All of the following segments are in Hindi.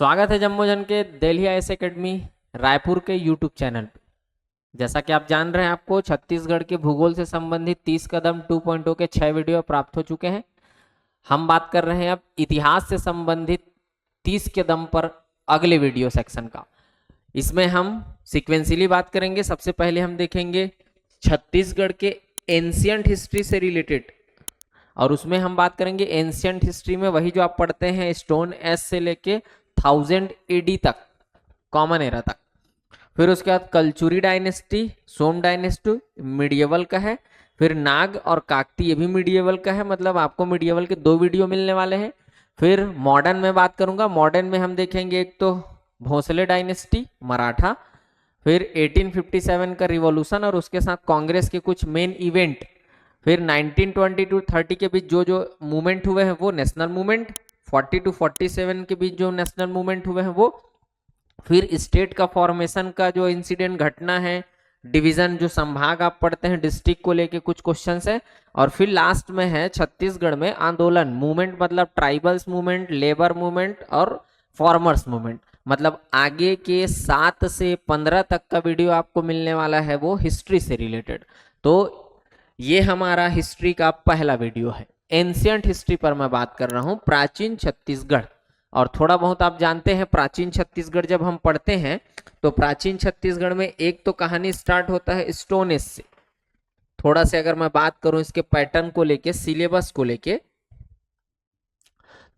स्वागत है जम्मोजन के दिल्ली आईएएस एकेडमी रायपुर के यूट्यूब चैनल पे। जैसा कि आप जान रहे हैं, आपको छत्तीसगढ़ के भूगोल से संबंधित 30 कदम 2.0 के 6 वीडियो प्राप्त हो चुके हैं। हम बात कर रहे हैं अब इतिहास से संबंधित 30 कदम पर अगले वीडियो सेक्शन का। इसमें हम सिक्वेंसली बात करेंगे। सबसे पहले हम देखेंगे छत्तीसगढ़ के एंशियंट हिस्ट्री से रिलेटेड, और उसमें हम बात करेंगे एंशियंट हिस्ट्री में वही जो आप पढ़ते हैं स्टोन एज से लेके 1000 एडी तक, कॉमन एरा तक। फिर उसके बाद कलचुरी डायनेस्टी, सोम डायनेस्टी मिडिएवल का है। फिर नाग और काकती, ये भी मिडिएवल का है। मतलब आपको मिडिएवल के 2 वीडियो मिलने वाले हैं। फिर मॉडर्न में बात करूंगा। मॉडर्न में हम देखेंगे एक तो भोसले डायनेस्टी मराठा, फिर 1857 का रिवॉल्यूशन और उसके साथ कांग्रेस के कुछ मेन इवेंट, फिर 1920 टू 30 के बीच जो जो मूवमेंट हुए हैं वो नेशनल मूवमेंट, 40 टू 47 के बीच जो नेशनल मूवमेंट हुए हैं वो, फिर स्टेट का फॉर्मेशन का जो इंसिडेंट घटना है, डिवीजन जो संभाग आप पढ़ते हैं डिस्ट्रिक्ट को लेके कुछ क्वेश्चंस है, और फिर लास्ट में है छत्तीसगढ़ में आंदोलन मूवमेंट, मतलब ट्राइबल्स मूवमेंट, लेबर मूवमेंट और फार्मर्स मूवमेंट। मतलब आगे के 7 से 15 तक का वीडियो आपको मिलने वाला है वो हिस्ट्री से रिलेटेड। तो ये हमारा हिस्ट्री का पहला वीडियो है। एंशियंट हिस्ट्री पर मैं बात कर रहा हूं, प्राचीन छत्तीसगढ़। और थोड़ा बहुत आप जानते हैं प्राचीन छत्तीसगढ़ जब हम पढ़ते हैं तो प्राचीन छत्तीसगढ़ में एक तो कहानी स्टार्ट होता है स्टोन एज से। थोड़ा से अगर मैं बात करूं इसके पैटर्न को लेके, सिलेबस को लेके,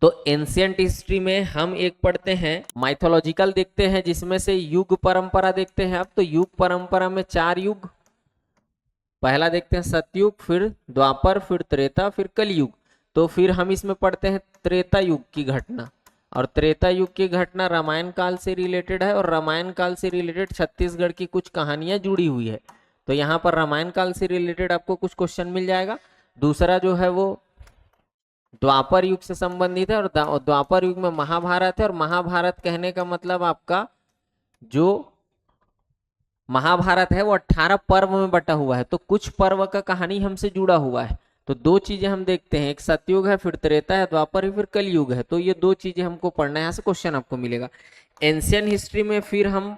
तो एंशियंट हिस्ट्री में हम एक पढ़ते हैं माइथोलॉजिकल देखते हैं, जिसमें से युग परंपरा देखते हैं। अब तो युग परंपरा में 4 युग, पहला देखते हैं सतयुग, फिर द्वापर, फिर त्रेता, फिर कलयुग। तो फिर हम इसमें पढ़ते हैं त्रेता युग की घटना, और त्रेता युग की घटना रामायण काल से रिलेटेड है, और रामायण काल से रिलेटेड छत्तीसगढ़ की कुछ कहानियां जुड़ी हुई है। तो यहाँ पर रामायण काल से रिलेटेड आपको कुछ क्वेश्चन मिल जाएगा। दूसरा जो है वो द्वापर युग से संबंधित है, और द्वापर युग में महाभारत है। और महाभारत कहने का मतलब आपका जो महाभारत है वो 18 पर्व में बटा हुआ है, तो कुछ पर्व का कहानी हमसे जुड़ा हुआ है। तो 2 चीजें हम देखते हैं, एक सतयुग है, फिर त्रेता है, द्वापर है, फिर कलयुग है। तो ये 2 चीजें हमको पढ़ना है, यहाँ से क्वेश्चन आपको मिलेगा। एंशियंट हिस्ट्री में फिर हम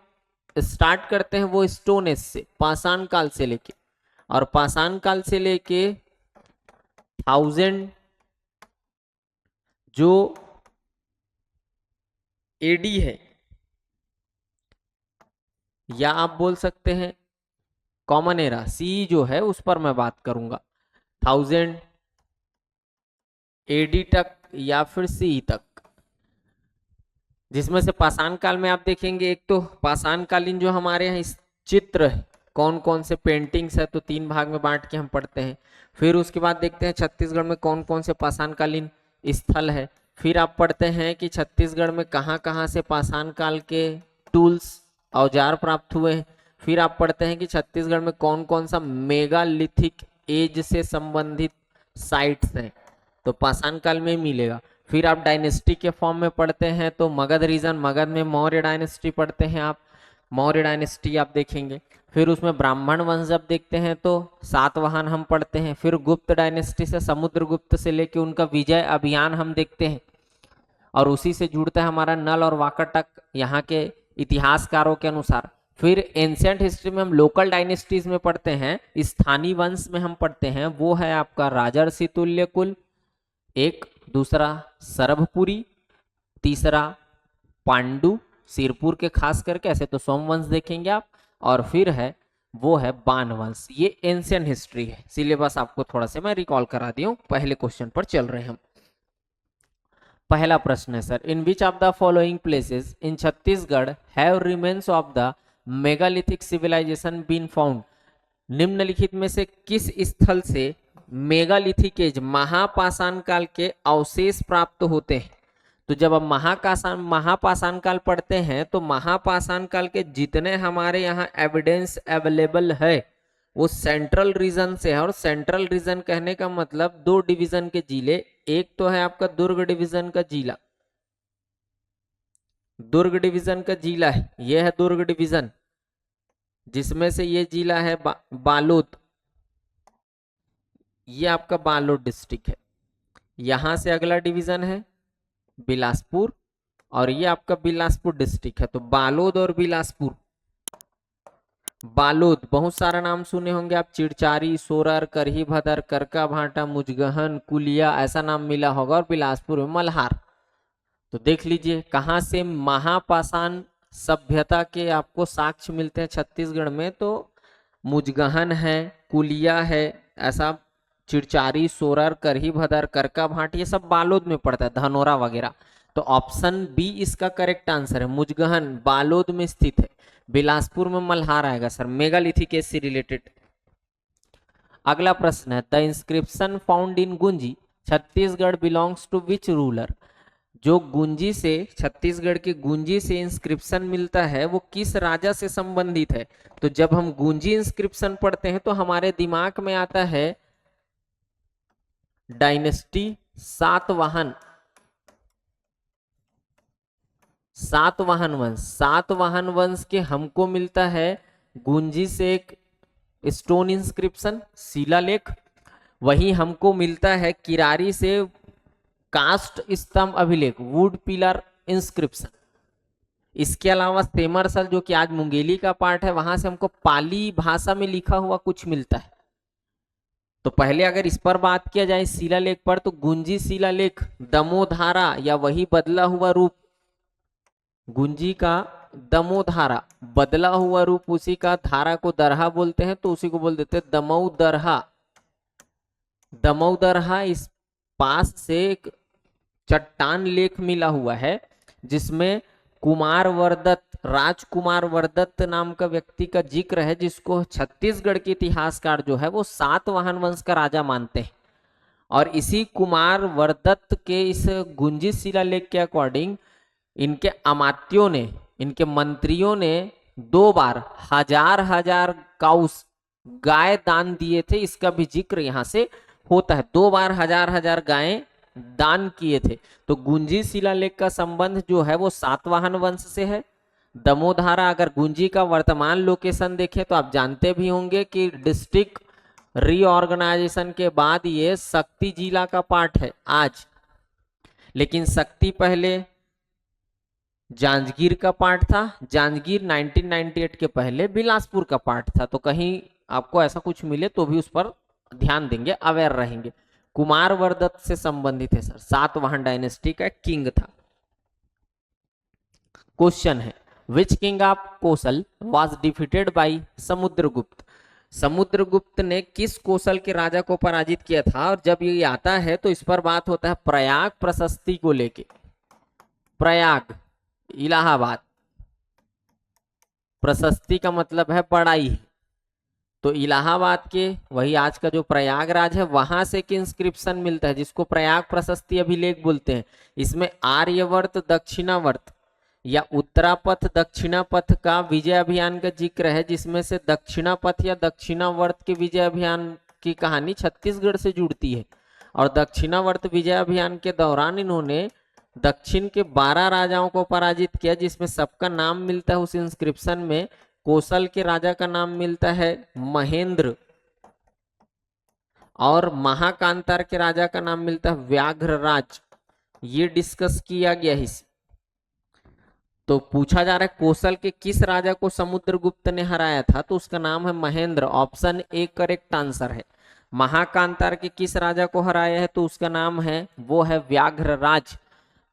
स्टार्ट करते हैं वो स्टोन एज से, पाषाण काल से लेके, और पाषाण काल से लेके 1000 जो एडी है, या आप बोल सकते हैं कॉमन एरा सी जो है, उस पर मैं बात करूंगा 1000 एडी तक या फिर सी तक। जिसमें से पाषाण काल में आप देखेंगे, एक तो पाषाण कालीन जो हमारे यहाँ इस चित्र है, कौन कौन से पेंटिंग्स है, तो 3 भाग में बांट के हम पढ़ते हैं। फिर उसके बाद देखते हैं छत्तीसगढ़ में कौन कौन से पाषाण कालीन स्थल है। फिर आप पढ़ते हैं कि छत्तीसगढ़ में कहाँ कहाँ से पाषाण काल के टूल्स, औजार प्राप्त हुए हैं। फिर आप पढ़ते हैं कि छत्तीसगढ़ में कौन कौन सा मेगालिथिक एज से संबंधित साइट्स हैं, तो पाषाण काल में मिलेगा। फिर आप डायनेस्टी के फॉर्म में पढ़ते हैं तो मगध रीजन, मगध में मौर्य डायनेस्टी पढ़ते हैं आप, मौर्य डायनेस्टी आप देखेंगे। फिर उसमें ब्राह्मण वंश जब देखते हैं तो सातवाहन हम पढ़ते हैं। फिर गुप्त डायनेस्टी से समुद्रगुप्त से लेके उनका विजय अभियान हम देखते हैं, और उसी से जुड़ता है हमारा नल और वाकाटक यहाँ के इतिहासकारों के अनुसार। फिर एंशियंट हिस्ट्री में हम लोकल डायनेस्टीज में पढ़ते हैं, स्थानीय वंश में हम पढ़ते हैं, वो है आपका राजर्षि तुल्य कुल, एक, दूसरा सरभपुरी, तीसरा पांडु, सिरपुर के खास करके, ऐसे तो सोमवंश देखेंगे आप, और फिर है वो है बाण वंश। ये एंशियंट हिस्ट्री है। सिलेबस आपको थोड़ा सा मैं रिकॉल करा दिया हूं, पहले क्वेश्चन पर चल रहे हैं हम। पहला प्रश्न है sir, in which of the following places in Chhattisgarh have remains of the megalithic civilisation been found. निम्नलिखित में से किस स्थल से मेगालिथिक एज, महापाषाण काल के अवशेष प्राप्त होते हैं। तो जब हम महापाषाण काल पढ़ते हैं तो महापाषाण काल के जितने हमारे यहाँ एविडेंस अवेलेबल है वो सेंट्रल रीजन से है। और सेंट्रल रीजन कहने का मतलब 2 डिवीजन के जिले, एक तो है आपका दुर्ग डिवीजन का जिला, दुर्ग डिवीजन का जिला है, यह है दुर्ग डिवीजन, जिसमें से ये जिला है बालोद, ये आपका बालोद डिस्ट्रिक्ट है। यहां से अगला डिवीजन है बिलासपुर, और ये आपका बिलासपुर डिस्ट्रिक्ट है। तो बालोद और बिलासपुर, बालोद बहुत सारा नाम सुने होंगे आप, चिड़चारी, सोरर, करही भदर, करका भाटा, मुजगहन, कुलिया, ऐसा नाम मिला होगा। और बिलासपुर में मल्हार। तो देख लीजिए कहाँ से महापाषाण सभ्यता के आपको साक्ष्य मिलते हैं छत्तीसगढ़ में। तो मुजगहन है, कुलिया है, ऐसा चिड़चारी, सोरर, करही भदर, करका भाट, ये सब बालोद में पड़ता है, धनोरा वगैरह। तो ऑप्शन बी इसका करेक्ट आंसर है। मुजगहन बालोद में स्थित है। बिलासपुर में मल्हार आएगा सर, मेगालिथिक एज से रिलेटेड। अगला प्रश्न है, the inscription found in Gunji Chhattisgarh belongs to which ruler. जो गुंजी से, छत्तीसगढ़ के गुंजी से इंस्क्रिप्शन मिलता है वो किस राजा से संबंधित है। तो जब हम गुंजी इंस्क्रिप्शन पढ़ते हैं तो हमारे दिमाग में आता है डायनेस्टी सातवाहन, सातवाहन वंश। सातवाहन वंश के हमको मिलता है गुंजी से एक स्टोन इंस्क्रिप्शन, शिलालेख। वही हमको मिलता है किरारी से कास्ट स्तंभ अभिलेख, वुड पिलर इंस्क्रिप्शन। इसके अलावा सेमरसल जो कि आज मुंगेली का पार्ट है, वहां से हमको पाली भाषा में लिखा हुआ कुछ मिलता है। तो पहले अगर इस पर बात किया जाए शिलालेख पर, तो गुंजी शिलालेख दमोधारा या वही बदला हुआ रूप, गुंजी का दमोधारा बदला हुआ रूप, उसी का धारा को दरहा बोलते हैं, तो उसी को बोल देते हैं दमऊ दरहा। दमऊ दरहा इस पास से एक चट्टान लेख मिला हुआ है जिसमें कुमार वरदत्त, राजकुमार वरदत्त नाम का व्यक्ति का जिक्र है, जिसको छत्तीसगढ़ के इतिहासकार जो है वो सातवाहन वंश का राजा मानते हैं। और इसी कुमार वरदत्त के इस गुंजी शिलालेख के अकॉर्डिंग इनके अमात्यों ने, इनके मंत्रियों ने 2 बार हजार हजार काउस, गाय दान दिए थे। इसका भी जिक्र यहाँ से होता है, 2 बार हजार हजार गायें दान किए थे। तो गुंजी शिलालेख का संबंध जो है वो सातवाहन वंश से है। दमोधारा, अगर गुंजी का वर्तमान लोकेशन देखें तो आप जानते भी होंगे कि डिस्ट्रिक्ट रीऑर्गेनाइजेशन के बाद ये शक्ति जिला का पार्ट है आज, लेकिन शक्ति पहले जांजगीर का पार्ट था। जांजगीर 1998 के पहले बिलासपुर का पार्ट था। तो कहीं आपको ऐसा कुछ मिले तो भी उस पर ध्यान देंगे, अवेयर रहेंगे। कुमार वरदत्त से संबंधित है सर, सातवाहन डायनेस्टी का किंग था। क्वेश्चन है, which king of Kosala was defeated by Samudragupta. Samudragupta ने किस कोसल के राजा को पराजित किया था। और जब ये आता है तो इस पर बात होता है प्रयाग प्रशस्ति को लेके। प्रयाग इलाहाबाद, प्रशस्ति का मतलब है बड़ाई। तो इलाहाबाद के, वही आज का जो प्रयागराज है, वहां से एक इंस्क्रिप्शन मिलता है जिसको प्रयाग प्रशस्ति अभिलेख बोलते हैं। इसमें आर्यवर्त दक्षिणावर्त या उत्तरापथ दक्षिणापथ का विजय अभियान का जिक्र है, जिसमें से दक्षिणापथ या दक्षिणावर्त के विजय अभियान की कहानी छत्तीसगढ़ से जुड़ती है। और दक्षिणावर्त विजय अभियान के दौरान इन्होंने दक्षिण के 12 राजाओं को पराजित किया, जिसमें सबका नाम मिलता है उस इंस्क्रिप्शन में। कोसल के राजा का नाम मिलता है महेंद्र, और महाकांतार के राजा का नाम मिलता है व्याघ्रराज। ये डिस्कस किया गया है। तो पूछा जा रहा है कोसल के किस राजा को समुद्रगुप्त ने हराया था, तो उसका नाम है Mahendra. Option A correct answer है। महाकांतार के किस राजा को हराया है, तो उसका नाम है, वो है व्याघ्रराज।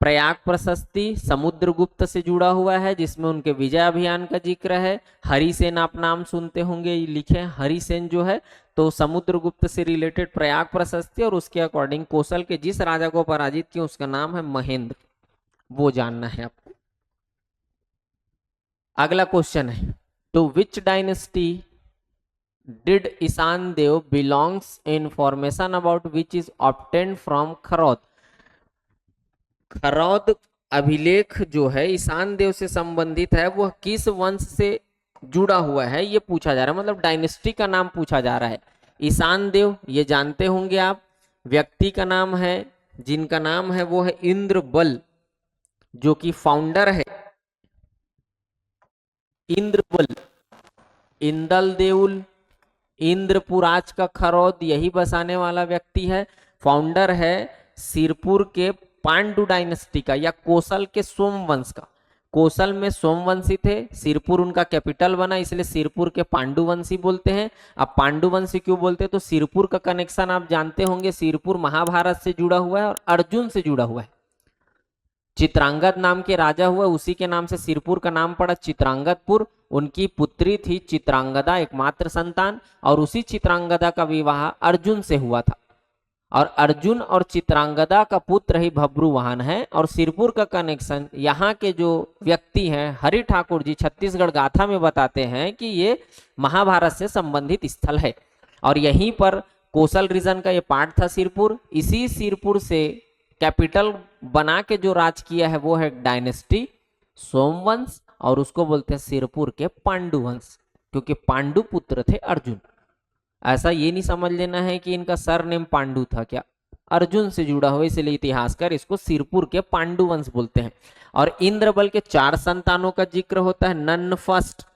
प्रयाग प्रशस्ति समुद्रगुप्त से जुड़ा हुआ है, जिसमें उनके विजय अभियान का जिक्र है। हरिसेन आप नाम सुनते होंगे, लिखे हरिसेन जो है, तो समुद्रगुप्त से रिलेटेड प्रयाग प्रशस्ति, और उसके अकॉर्डिंग कोसल के जिस राजा को पराजित किया उसका नाम है महेंद्र। वो जानना है आपको। अगला क्वेश्चन है, to which dynasty did Ishan Dev belongs information about which is obtained from Kharod. Kharod अभिलेख जो है ईशान देव से संबंधित है, वह किस वंश से जुड़ा हुआ है, ये पूछा जा रहा है। मतलब डायनेस्टी का नाम पूछा जा रहा है। ईशान देव ये जानते होंगे आप, व्यक्ति का नाम है, जिनका नाम है वो है इंद्रबल, जो कि फाउंडर है। इंद्रबल, इंदल देउल, इंद्रपुराज का खरौद यही बसाने वाला व्यक्ति है। फाउंडर है सिरपुर के पांडु डायनेस्टी का या कोसल के सोमवंश का। कोसल में सोमवंशी थे, सिरपुर उनका कैपिटल बना, इसलिए सिरपुर के पांडुवंशी बोलते हैं। अब पांडुवंशी क्यों बोलते हैं, तो सिरपुर का कनेक्शन आप जानते होंगे, सिरपुर महाभारत से जुड़ा हुआ है और अर्जुन से जुड़ा हुआ है। चित्रांगद नाम के राजा हुआ, उसी के नाम से सिरपुर का नाम पड़ा चित्रांगदपुर। उनकी पुत्री थी चित्रांगदा, एकमात्र संतान, और उसी चित्रांगदा का विवाह अर्जुन से हुआ था। और अर्जुन और चित्रांगदा का पुत्र ही भब्रुवाहन है। और सिरपुर का कनेक्शन यहाँ के जो व्यक्ति हैं हरि ठाकुर जी छत्तीसगढ़ गाथा में बताते हैं कि ये महाभारत से संबंधित स्थल है। और यहीं पर कोसल रीजन का ये पार्ट था सिरपुर। इसी सिरपुर से कैपिटल बना के जो राज किया है वो है डायनेस्टी सोमवंश, और उसको बोलते हैं सिरपुर के पांडुवंश, क्योंकि पांडु पुत्र थे अर्जुन। ऐसा ये नहीं समझ लेना है कि इनका सरनेम पांडु था, क्या अर्जुन से जुड़ा हुआ, इसलिए इतिहासकार इसको सिरपुर के पांडुवंश बोलते हैं। और इंद्रबल के 4 संतानों का जिक्र होता है। नन फर्स्ट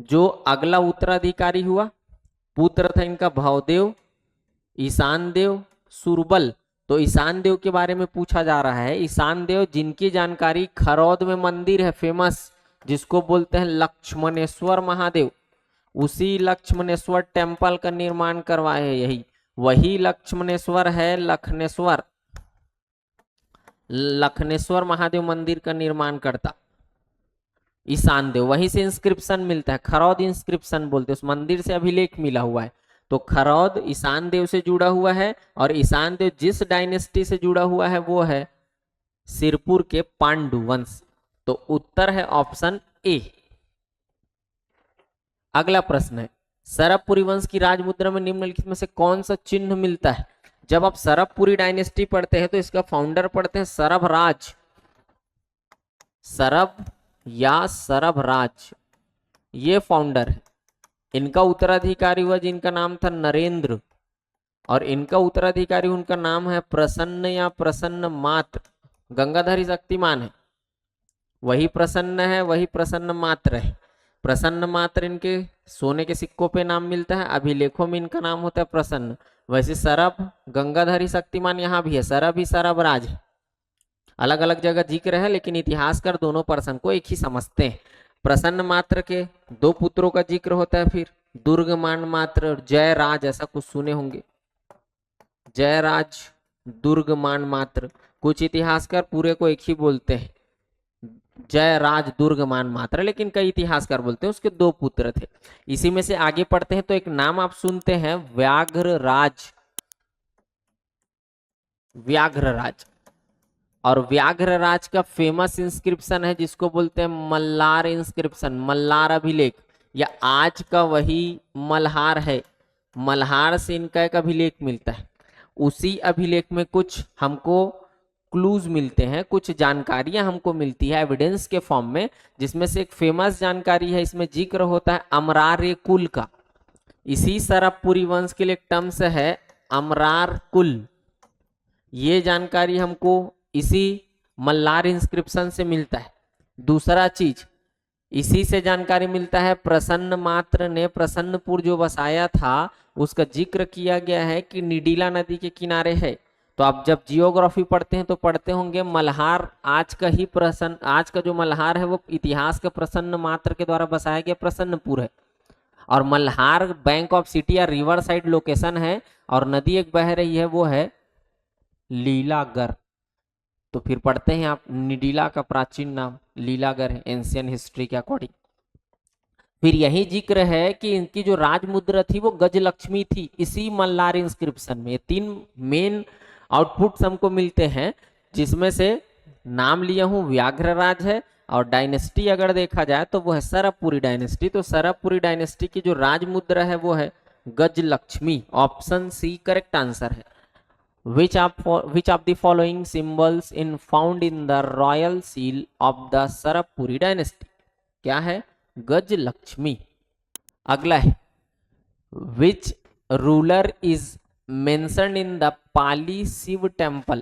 जो अगला उत्तराधिकारी हुआ, पुत्र था इनका भवदेव, ईशान देव, सुरबल। तो ईशान देव के बारे में पूछा जा रहा है। ईशान देव जिनकी जानकारी खरौद में मंदिर है फेमस, जिसको बोलते हैं लक्ष्मणेश्वर महादेव, उसी लक्ष्मणेश्वर टेम्पल का निर्माण करवाए है। यही वही लक्ष्मणेश्वर है, लखनेश्वर महादेव मंदिर का निर्माण करता ईशान देव। वहीं से इंस्क्रिप्शन मिलता है, खरौद इंस्क्रिप्शन बोलते हैं, उस मंदिर से अभिलेख मिला हुआ है। तो खरौद ईशान देव से जुड़ा हुआ है, और ईशान देव जिस डायनेस्टी से जुड़ा हुआ है वो है सिरपुर के पांडु वंश। तो उत्तर है ऑप्शन ए। अगला प्रश्न है, सरबपुरी वंश की राजमुद्रा में निम्नलिखित में से कौन सा चिन्ह मिलता है। जब आप सरबपुरी डायनेस्टी पढ़ते हैं तो इसका फाउंडर पढ़ते हैं सरभराज, सरब या सरभराज, ये फाउंडर है। इनका उत्तराधिकारी हुआ जिनका नाम था नरेंद्र, और इनका उत्तराधिकारी उनका नाम है प्रसन्न या प्रसन्न मात्र। गंगाधरी शक्तिमान है, वही प्रसन्न है, वही प्रसन्न मात्र है। प्रसन्न मात्र इनके सोने के सिक्कों पे नाम मिलता है, अभिलेखों में इनका नाम होता है प्रसन्न। वैसे सरब गंगाधरी शक्तिमान यहाँ भी है, सरब ही सरबराज है, अलग अलग जगह जिक्र है, लेकिन इतिहासकार दोनों पर्सन को एक ही समझते हैं। प्रसन्न मात्र के 2 पुत्रों का जिक्र होता है, फिर दुर्गमान मात्र और जयराज, ऐसा कुछ सुने होंगे, जयराज दुर्गमान मात्र। कुछ इतिहासकार पूरे को एक ही बोलते हैं, जयराज दुर्गमान मात्र, लेकिन कई इतिहासकार बोलते हैं उसके 2 पुत्र थे। इसी में से आगे पढ़ते हैं तो एक नाम आप सुनते हैं व्याघ्रराज, व्याघ्रराज। और व्याघ्रराज का फेमस इंस्क्रिप्शन है जिसको बोलते हैं मल्लार इंस्क्रिप्शन, मल्लार अभिलेख, या आज का वही मल्हार है। मल्हार से इनका एक अभिलेख मिलता है। उसी अभिलेख में कुछ हमको क्लूज मिलते हैं, कुछ जानकारियां हमको मिलती है एविडेंस के फॉर्म में, जिसमें से एक फेमस जानकारी है, इसमें जिक्र होता है अमरार कुल का। इसी सरबपुरी वंश के लिए एक टर्म्स है अमरार कुल। ये जानकारी हमको इसी मल्लार इंस्क्रिप्शन से मिलता है। दूसरा चीज इसी से जानकारी मिलता है, प्रसन्न मात्र ने प्रसन्नपुर जो बसाया था उसका जिक्र किया गया है कि निडीला नदी के किनारे है। तो आप जब जियोग्राफी पढ़ते हैं तो पढ़ते होंगे मल्हार आज का ही प्रसन्न, आज का जो मल्हार है वो इतिहास के प्रसन्न मात्र के द्वारा बसाया गया प्रसन्नपुर है। और मल्हार बैंक ऑफ सिटी या रिवर साइड लोकेशन है, और नदी एक बह रही है वो है लीलागर। तो फिर पढ़ते हैं आप, निडीला का प्राचीन नाम लीलागर है एंशियन हिस्ट्री के अकॉर्डिंग। फिर यही जिक्र है कि इनकी जो राजमुद्रा थी वो गजलक्ष्मी थी, इसी मल्लार इंस्क्रिप्शन में। 3 मेन आउटपुट्स हमको मिलते हैं, जिसमें से नाम लिया हूं व्याघ्रराज है, और डायनेस्टी अगर देखा जाए तो वो है सरबपुरी डायनेस्टी। तो सरबपुरी डायनेस्टी की जो राजमुद्रा है वो है Gajalakshmi. Option C correct answer है। Which of the following symbols found in the royal seal of the Sarabhpuri dynasty? क्या है? गजलक्ष्मी। अगला है, which ruler is mentioned in the Pali Shiv temple?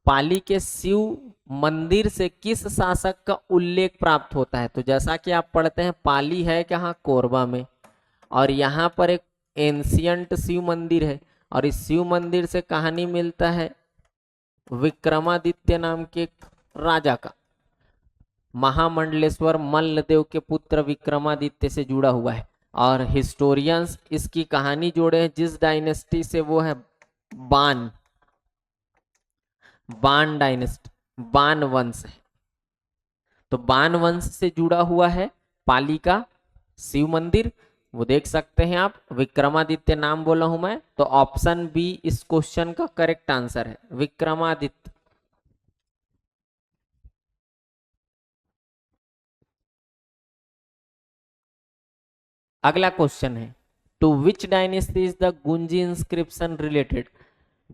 Pali के शिव मंदिर से किस शासक का उल्लेख प्राप्त होता है? तो जैसा कि आप पढ़ते हैं पाली है कहाँ, कोरबा में, और यहाँ पर एक एंशियंट शिव मंदिर है, और इस शिव मंदिर से कहानी मिलता है विक्रमादित्य नाम के एक राजा का। महामंडलेश्वर मल्लदेव के पुत्र विक्रमादित्य से जुड़ा हुआ है और हिस्टोरियंस इसकी कहानी जोड़े हैं जिस डायनेस्टी से, वो है बान, बान डायनेस्टी, बान वंश है। तो बान वंश से जुड़ा हुआ है पाली का शिव मंदिर, वो देख सकते हैं आप। विक्रमादित्य नाम बोला हूं मैं, तो ऑप्शन बी इस क्वेश्चन का करेक्ट आंसर है, विक्रमादित्य। अगला क्वेश्चन है, to which dynasty is the Gunji inscription related.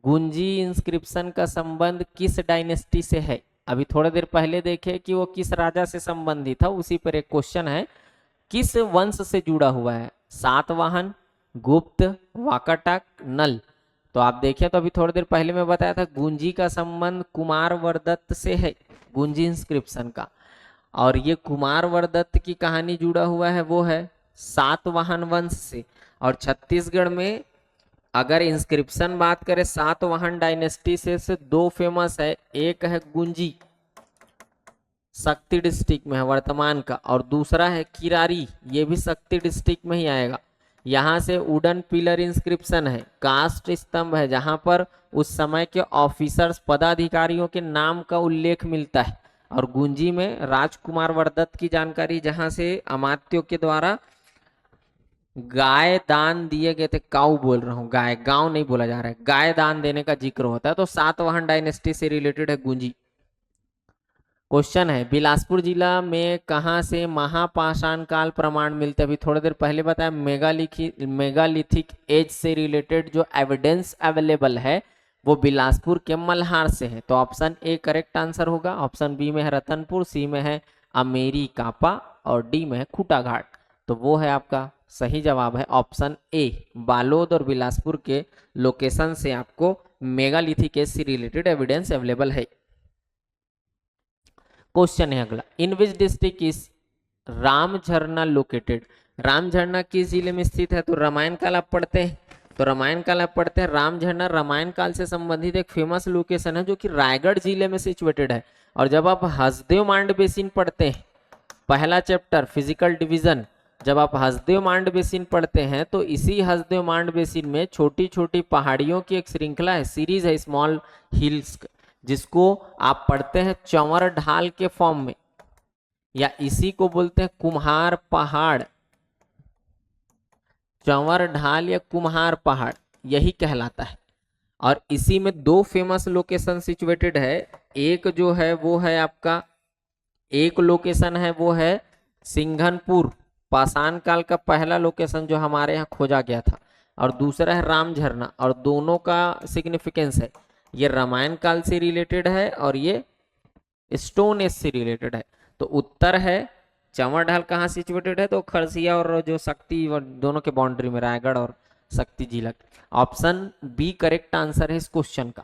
Gunji inscription का संबंध किस डायनेस्टी से है। अभी थोड़ी देर पहले देखे कि वो किस राजा से संबंधित था, उसी पर एक क्वेश्चन है, किस वंश से जुड़ा हुआ है। सातवाहन, गुप्त, वाकाटक, नल। तो आप देखें तो अभी थोड़ी देर पहले मैं बताया था गुंजी का संबंध कुमार वर्दत्त से है, गुंजी इंस्क्रिप्शन का। और ये कुमार वर्दत्त की कहानी जुड़ा हुआ है वो है सातवाहन वंश से। और छत्तीसगढ़ में अगर इंस्क्रिप्शन बात करें सातवाहन डायनेस्टी से दो फेमस है, एक है गुंजी, शक्ति डिस्ट्रिक्ट में है वर्तमान का, और दूसरा है किरारी, ये भी शक्ति डिस्ट्रिक्ट में ही आएगा। यहाँ से वुडन पिलर इंस्क्रिप्शन है, कास्ट स्तंभ है, जहाँ पर उस समय के ऑफिसर्स पदाधिकारियों के नाम का उल्लेख मिलता है। और गुंजी में राजकुमार वर्दत्त की जानकारी, जहाँ से अमात्यों के द्वारा गाय दान दिए गए थे, काऊ बोल रहा हूँ, गाय, गांव नहीं बोला जा रहा है, गाय दान देने का जिक्र होता है। तो सातवाहन डायनेस्टी से रिलेटेड है गुंजी। क्वेश्चन है, बिलासपुर जिला में कहां से महापाषाण काल प्रमाण मिलते हैं। अभी थोड़ी देर पहले बताया मेगालिथिक एज से रिलेटेड जो एविडेंस अवेलेबल है वो बिलासपुर के मल्हार से है। तो ऑप्शन ए करेक्ट आंसर होगा। ऑप्शन बी में है रतनपुर, सी में है अमेरी कापा और डी में है खूटा घाट। तो वो है आपका सही जवाब है ऑप्शन ए। बालोद और बिलासपुर के लोकेशन से आपको मेगालिथिक एज से रिलेटेड एविडेंस अवेलेबल है। क्वेश्चन है अगला, इन विच डिस्ट्रिक्ट इज राम झरना लोकेटेड। राम झरना किस जिले में स्थित है। तो रामायण काल आप पढ़ते हैं, तो रामायण काल आप पढ़ते हैं, राम झरना रामायण काल से संबंधित एक फेमस लोकेशन है जो कि रायगढ़ जिले में सिचुएटेड है। और जब आप हसदेव मांड बेसिन पढ़ते हैं, पहला चैप्टर फिजिकल डिवीजन, जब आप हसदेव मांड बेसिन पढ़ते हैं तो इसी हसदेव मांड बेसिन में छोटी छोटी पहाड़ियों की एक श्रृंखला है, सीरीज है स्मॉल हिल्स, जिसको आप पढ़ते हैं चंवर ढाल के फॉर्म में, या इसी को बोलते हैं कुम्हार पहाड़, चंवर ढाल या कुम्हार पहाड़ यही कहलाता है। और इसी में दो फेमस लोकेशन सिचुएटेड है, एक जो है वो है आपका, एक लोकेशन है वो है सिंघनपुर, पाषाण काल का पहला लोकेशन जो हमारे यहाँ खोजा गया था, और दूसरा है राम झरना। और दोनों का सिग्निफिकेंस है, ये रामायण काल से रिलेटेड है और ये स्टोन एज से रिलेटेड है। तो उत्तर है चंवर ढाल कहाँ सिचुएटेड है, तो खरसिया और जो शक्ति दोनों के बाउंड्री में, रायगढ़ और शक्ति जिला। ऑप्शन बी करेक्ट आंसर है इस क्वेश्चन का।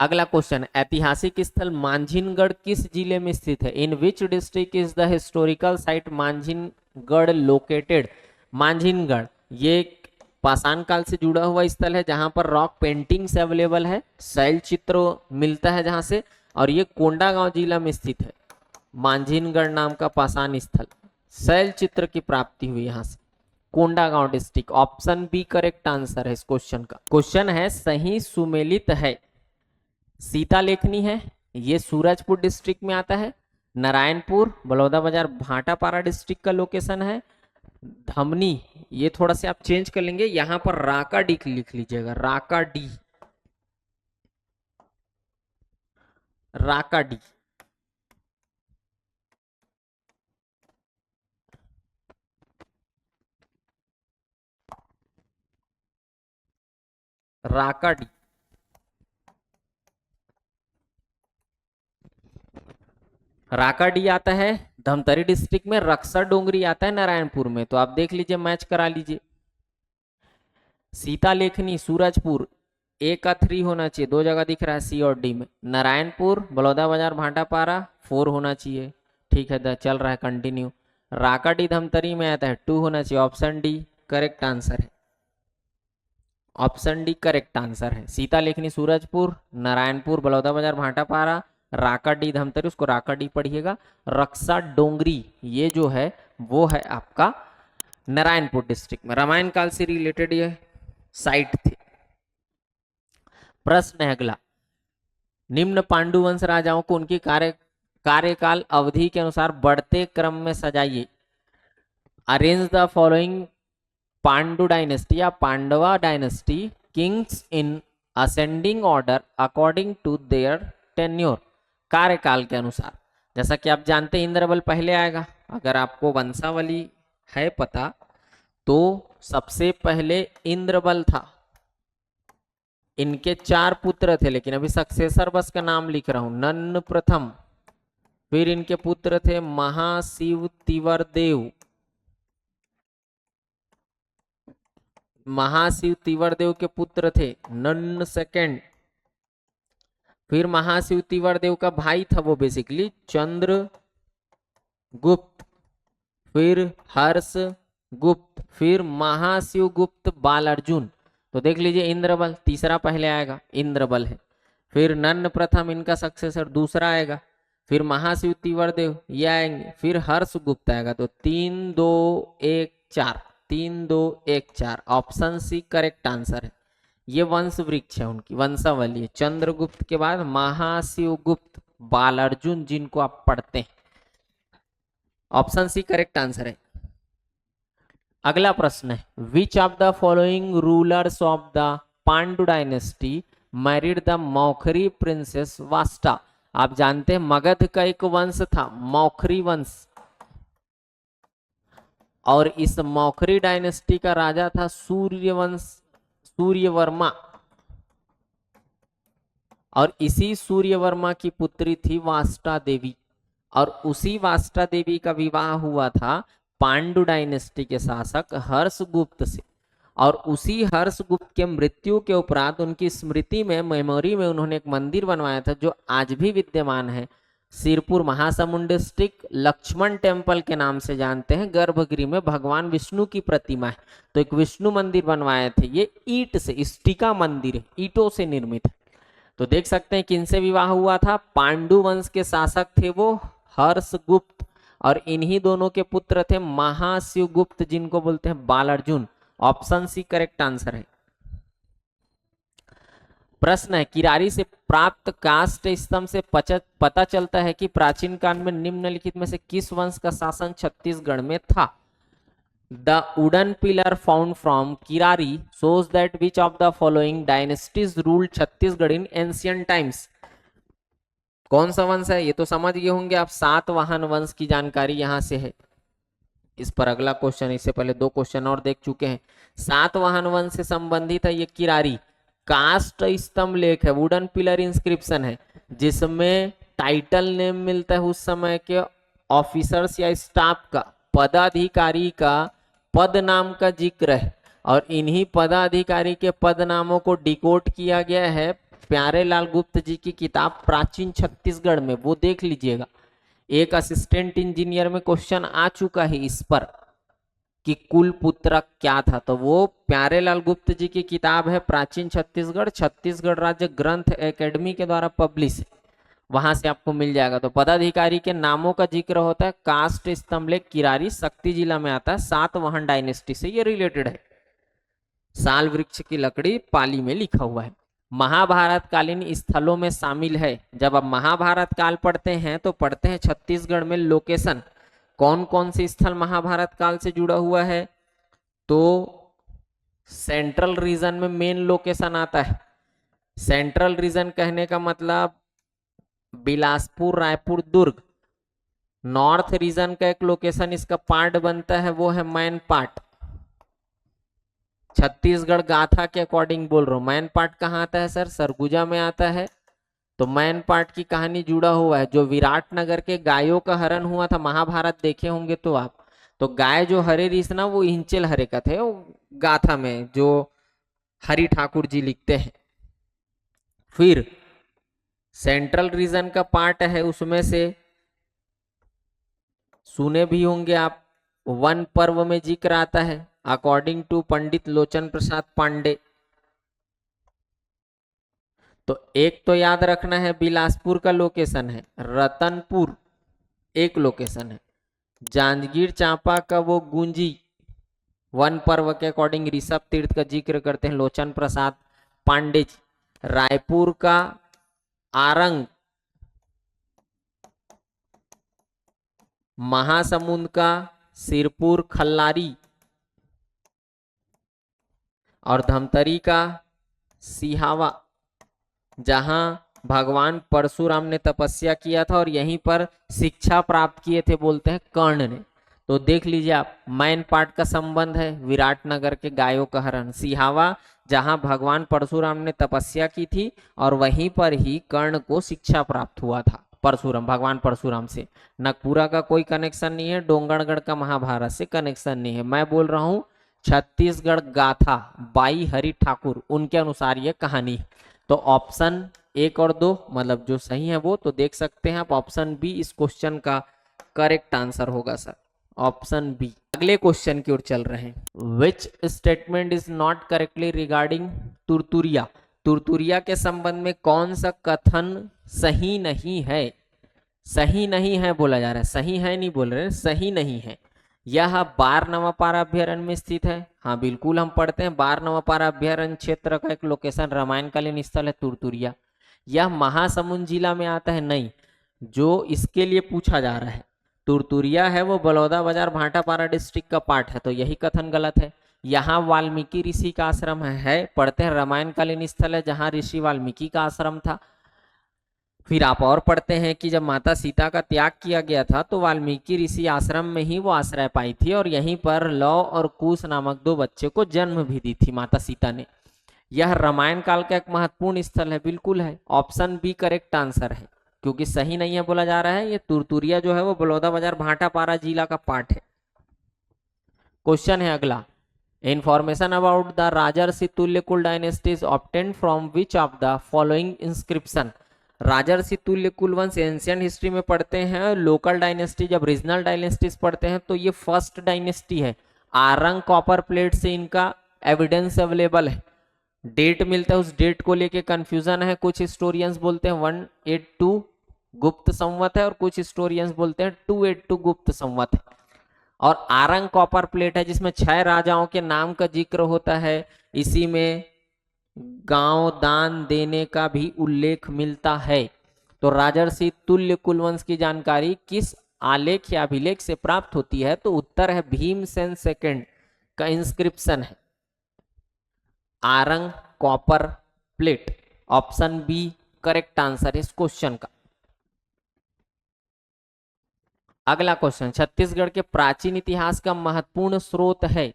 अगला क्वेश्चन, ऐतिहासिक स्थल मांझिनगढ़ किस जिले में स्थित है। In which district is the historical site Manjhingarh located. Manjhingarh ये पाषाण काल से जुड़ा हुआ स्थल है जहां पर रॉक पेंटिंग्स अवेलेबल है, शैल चित्र मिलता है जहां से, और ये कोंडागांव जिला में स्थित है। मांझिनगढ़ नाम का पाषाण स्थल, शैल चित्र की प्राप्ति हुई यहां से, Kondagaon district. Option B correct answer है इस क्वेश्चन का। क्वेश्चन है, सही सुमेलित है। सीता लेखनी है, ये सूरजपुर डिस्ट्रिक्ट में आता है। नारायणपुर बलौदाबाजार भाटापारा डिस्ट्रिक्ट का लोकेशन है। धमनी, ये थोड़ा सा आप चेंज कर लेंगे, यहां पर राकाडी लिख लीजिएगा, राकाडी, राकाडी। राकाडी, राकाडी आता है धमतरी डिस्ट्रिक्ट में। रक्सर डोंगरी आता है नारायणपुर में। तो आप देख लीजिए, मैच करा लीजिए। सीता लेखनी सूरजपुर, ए का 3 होना चाहिए, दो जगह दिख रहा है सी और डी में। नारायणपुर बलौदाबाजार भाटापारा 4 होना चाहिए, ठीक है, चल रहा है कंटिन्यू। राकाडी धमतरी में आता है 2 होना चाहिए, ऑप्शन डी करेक्ट आंसर है। ऑप्शन डी करेक्ट आंसर है। सीता लेखनी सूरजपुर, नारायणपुर बलौदाबाजार भाटापारा, राकाडी धमतरी, उसको राकाडी पढ़िएगा, रक्षा डोंगरी ये जो है वो है आपका नारायणपुर डिस्ट्रिक्ट में। रामायण काल से रिलेटेड ये साइट थी। प्रश्न है अगला, निम्न पांडुवंश राजाओं को उनकी कार्यकाल अवधि के अनुसार बढ़ते क्रम में सजाइए। Arrange the following Pandu dynasty या Pandava dynasty kings in ascending order according to their tenure, कार्यकाल के अनुसार। जैसा कि आप जानते हैं इंद्रबल पहले आएगा। अगर आपको वंशावली है पता तो सबसे पहले इंद्रबल था, इनके 4 पुत्र थे, लेकिन अभी सक्सेसर बस का नाम लिख रहा हूं, नन्न प्रथम, फिर इनके पुत्र थे महाशिव तिवर देव, महाशिव तिवर देव के पुत्र थे नन्न सेकंड, फिर महाशिव तिवर देव का भाई था वो बेसिकली चंद्र गुप्त, फिर हर्ष गुप्त, फिर महाशिव गुप्त बाल अर्जुन। तो देख लीजिए इंद्रबल तीसरा पहले आएगा, इंद्रबल है, फिर नन्न प्रथम इनका सक्सेसर दूसरा आएगा, फिर महाशिव तिवर देव ये आएंगे, फिर हर्ष गुप्त आएगा। तो 3 2 1 4, 3 2 1 4, ऑप्शन सी करेक्ट आंसर है। ये वंश वृक्ष है, उनकी वंशावली है। चंद्रगुप्त के बाद महाशिव गुप्त बाल अर्जुन जिनको आप पढ़ते हैं, ऑप्शन सी करेक्ट आंसर है। अगला प्रश्न है, which of the following rulers of the Pandu dynasty married the Maukhari princess Vasata. आप जानते हैं मगध का एक वंश था मौखरी वंश, और इस मौखरी डायनेस्टी का राजा था सूर्यवंश, सूर्यवर्मा, और इसी सूर्यवर्मा की पुत्री थी वास्टा देवी, और उसी वास्टा देवी का विवाह हुआ था पांडु डायनेस्टी के शासक हर्षगुप्त से, और उसी हर्षगुप्त के मृत्यु के उपरांत उनकी स्मृति में, मेमोरी में उन्होंने एक मंदिर बनवाया था जो आज भी विद्यमान है, सिरपुर महासमुंद डिस्ट्रिक्ट, लक्ष्मण टेम्पल के नाम से जानते हैं। गर्भगृह में भगवान विष्णु की प्रतिमा है, तो एक विष्णु मंदिर बनवाए थे। ये ईंट से, स्टिका मंदिर है, ईंटों से निर्मित है। तो देख सकते हैं किनसे विवाह हुआ था, पांडु वंश के शासक थे वो हर्षगुप्त, और इन्हीं दोनों के पुत्र थे महाशिवगुप्त जिनको बोलते हैं Bal Arjun. Option C correct answer है। प्रश्न है, किरारी से प्राप्त कास्ट स्तंभ से पता चलता है कि प्राचीन काल में निम्नलिखित में से किस वंश का शासन छत्तीसगढ़ में था। The wooden pillar found from Kirari shows that which of the following dynasties ruled Chhattisgarh in ancient times. कौन सा वंश है ये तो समझ गए होंगे आप, सातवाहन वंश की जानकारी यहां से है। इस पर अगला क्वेश्चन, इससे पहले 2 क्वेश्चन और देख चुके हैं। सातवाहन वंश से संबंधित है ये किरारी। कास्ट स्तंभ लेख है, वुडन पिलर इंस्क्रिप्शन है, जिसमें टाइटल नेम मिलता है उस समय के ऑफिसर्स या स्टाफ का, पदाधिकारी का पद नाम का जिक्र है, और इन्हीं पदाधिकारी के पद नामों को डिकोड किया गया है प्यारेलाल गुप्त जी की किताब प्राचीन छत्तीसगढ़ में, वो देख लीजिएगा। एक असिस्टेंट इंजीनियर में क्वेश्चन आ चुका है इस पर कि कुल पुत्र क्या था, तो वो प्यारेलाल गुप्त जी की किताब है प्राचीन छत्तीसगढ़, छत्तीसगढ़ राज्य ग्रंथ एकेडमी के द्वारा पब्लिश है, वहां से आपको मिल जाएगा। तो पदाधिकारी के नामों का जिक्र होता है। कास्ट स्तंभ लेख किरारी शक्ति जिला में आता है, सातवाहन डायनेस्टी से ये रिलेटेड है। साल वृक्ष की लकड़ी पाली में लिखा हुआ है। महाभारत कालीन स्थलों में शामिल है। जब आप महाभारत काल पढ़ते हैं तो पढ़ते हैं छत्तीसगढ़ में लोकेशन, कौन कौन से स्थल महाभारत काल से जुड़ा हुआ है। तो सेंट्रल रीजन में मेन लोकेशन आता है। सेंट्रल रीजन कहने का मतलब बिलासपुर, रायपुर, दुर्ग। नॉर्थ रीजन का एक लोकेशन इसका पार्ट बनता है, वो है मैन पार्ट। छत्तीसगढ़ गाथा के अकॉर्डिंग बोल रहा हूं। मैन पार्ट कहाँ आता है सर? सरगुजा में आता है। तो मैन पार्ट की कहानी जुड़ा हुआ है। जो विराट नगर के गायों का हरण हुआ था, महाभारत देखे होंगे तो आप, तो गाय जो हरे रही ना वो इंचल हरे का थे, वो गाथा में जो हरि ठाकुर जी लिखते हैं। फिर सेंट्रल रीजन का पार्ट है, उसमें से सुने भी होंगे आप, वन पर्व में जिक्र आता है अकॉर्डिंग टू पंडित लोचन प्रसाद पांडे। तो एक तो याद रखना है, बिलासपुर का लोकेशन है, रतनपुर एक लोकेशन है, जांजगीर चांपा का वो गुंजी वन पर्व के अकॉर्डिंग ऋषभ तीर्थ का जिक्र करते हैं लोचन प्रसाद पांडे जी, रायपुर का आरंग, महासमुंद का सिरपुर खल्लारी और धमतरी का सिहावा, जहां भगवान परशुराम ने तपस्या किया था और यहीं पर शिक्षा प्राप्त किए थे, बोलते हैं कर्ण ने। तो देख लीजिए आप, मैन पार्ट का संबंध है विराटनगर के गायों का हरण, सिहावा जहां भगवान परशुराम ने तपस्या की थी और वहीं पर ही कर्ण को शिक्षा प्राप्त हुआ था परशुराम, भगवान परशुराम से। नगपुरा का कोई कनेक्शन नहीं है, डोंगरगढ़ का महाभारत से कनेक्शन नहीं है। मैं बोल रहा हूं छत्तीसगढ़ गाथा बाई हरि ठाकुर, उनके अनुसार यह कहानी। तो ऑप्शन एक और दो मतलब जो सही है वो तो देख सकते हैं आप, ऑप्शन बी इस क्वेश्चन का करेक्ट आंसर होगा सर, ऑप्शन बी। अगले क्वेश्चन की ओर चल रहे हैं। Which statement is not correctly regarding Turturiya, Turturiya के संबंध में कौन सा कथन सही नहीं है, सही नहीं है बोला जा रहा है, सही है नहीं बोल रहे, सही नहीं है। यह बार नवापारा अभ्यारण्य में स्थित है, हाँ बिल्कुल हम पढ़ते हैं बार नवापारा अभ्यारण्य क्षेत्र का एक लोकेशन रामायणकालीन स्थल है तुरतुरिया। यह महासमुंद जिला में आता है, नहीं, जो इसके लिए पूछा जा रहा है तुरतुरिया है वो बलौदाबाजार भाटापारा डिस्ट्रिक्ट का पार्ट है, तो यही कथन गलत है। यहाँ वाल्मीकि ऋषि का आश्रम है, पढ़ते हैं रामायणकालीन स्थल है जहाँ ऋषि वाल्मीकि का आश्रम था। फिर आप और पढ़ते हैं कि जब माता सीता का त्याग किया गया था तो वाल्मीकि ऋषि आश्रम में ही वो आश्रय पाई थी और यहीं पर लव और कुश नामक दो बच्चे को जन्म भी दी थी माता सीता ने। यह रामायण काल का एक महत्वपूर्ण स्थल है, बिल्कुल है, ऑप्शन बी करेक्ट आंसर है, क्योंकि सही नहीं है बोला जा रहा है। ये तुरतुरिया जो है वो बलौदाबाजार भाटापारा जिला का पार्ट है। क्वेश्चन है अगला, information about the Rajarshi Tulyakul dynasties obtained from which of the following inscription. Rajarshi Tulyakul वंश एंशिएंट हिस्ट्री में पढ़ते हैं, लोकल डायनेस्टी जब रीजनल डायनेस्टीज पढ़ते हैं तो ये फर्स्ट डायनेस्टी है। आरंग कॉपर प्लेट से इनका एविडेंस अवेलेबल है, डेट मिलता है, उस डेट को लेके कंफ्यूजन है, कुछ हिस्टोरियंस बोलते हैं 182 गुप्त संवत है और कुछ हिस्टोरियंस बोलते हैं 282 गुप्त संवत है। और आरंग कॉपर प्लेट है जिसमें 6 राजाओं के नाम का जिक्र होता है, इसी में गांव दान देने का भी उल्लेख मिलता है। तो राजर्षि तुल्य कुलवंश की जानकारी किस आलेख या अभिलेख से प्राप्त होती है, तो उत्तर है भीमसेन सेकंड का इंस्क्रिप्शन है, Arang copper plate, option B correct answer इस क्वेश्चन का। अगला क्वेश्चन, छत्तीसगढ़ के प्राचीन इतिहास का महत्वपूर्ण स्रोत है,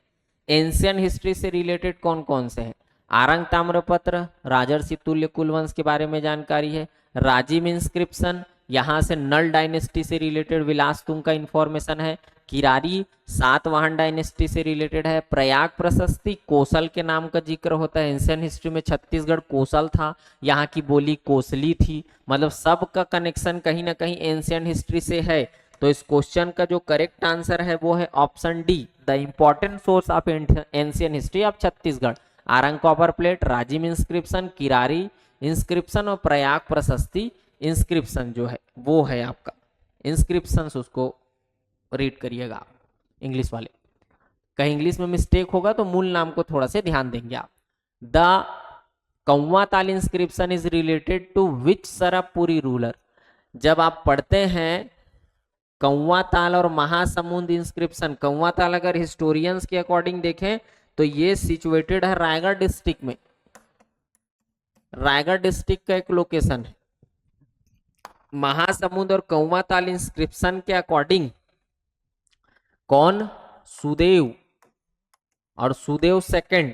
एंशियंट हिस्ट्री से रिलेटेड कौन कौन से हैं। आरंग ताम्रपत्र, राजर्षि तुल्य कुलवंश के बारे में जानकारी है, राजिम इंस्क्रिप्शन, यहां से नल डायनेस्टी से रिलेटेड विलासतुंग का इंफॉर्मेशन है, किरारी सातवाहन डायनेस्टी से रिलेटेड है, प्रयाग प्रशस्ति कोसल के नाम का जिक्र होता है, एंशियंट हिस्ट्री में छत्तीसगढ़ कोसल था, यहाँ की बोली कोसली थी, मतलब सब का कनेक्शन कहीं ना कहीं एंशियंट हिस्ट्री से है। तो इस क्वेश्चन का जो करेक्ट आंसर है वो है option D, the important source of ancient history of Chhattisgarh, Arang copper plate, Rajim inscription, Kirari inscription और प्रयाग प्रशस्ति इंस्क्रिप्शन जो है वो है आपका इंस्क्रिप्शन। उसको रीड करिएगा इंग्लिश वाले, कहीं इंग्लिश में मिस्टेक होगा तो मूल नाम को थोड़ा से ध्यान देंगे आप। The Kauwa Tal inscription is related to which Sarabhpuri ruler. जब आप पढ़ते हैं कौवा ताल और महासमुंद इंस्क्रिप्शन, कौवा ताल अगर हिस्टोरियंस के अकॉर्डिंग देखें तो ये सिचुएटेड है रायगढ़ डिस्ट्रिक्ट में, रायगढ़ डिस्ट्रिक्ट का एक लोकेशन है। महासमुंद और कौवा ताल इंस्क्रिप्शन के अकॉर्डिंग कौन, सुदेव और सुदेव सेकंड,